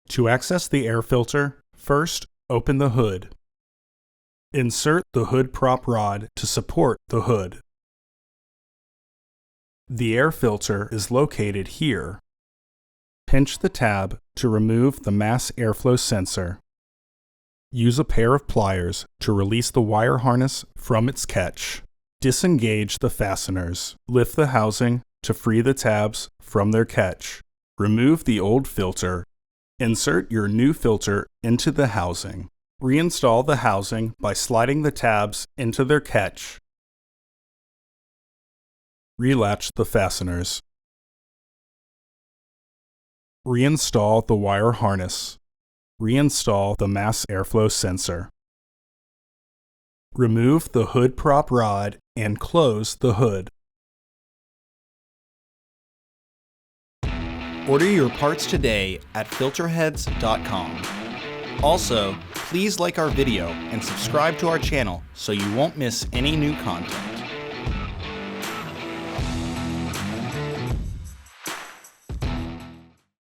To access the air filter, first open the hood. Insert the hood prop rod to support the hood. The air filter is located here. Pinch the tab to remove the mass airflow sensor. Use a pair of pliers to release the wire harness from its catch. Disengage the fasteners. Lift the housing to free the tabs from their catch. Remove the old filter. Insert your new filter into the housing. Reinstall the housing by sliding the tabs into their catch. Relatch the fasteners. Reinstall the wire harness. Reinstall the mass airflow sensor. Remove the hood prop rod and close the hood. Order your parts today at filterheads.com. Also, please like our video and subscribe to our channel so you won't miss any new content.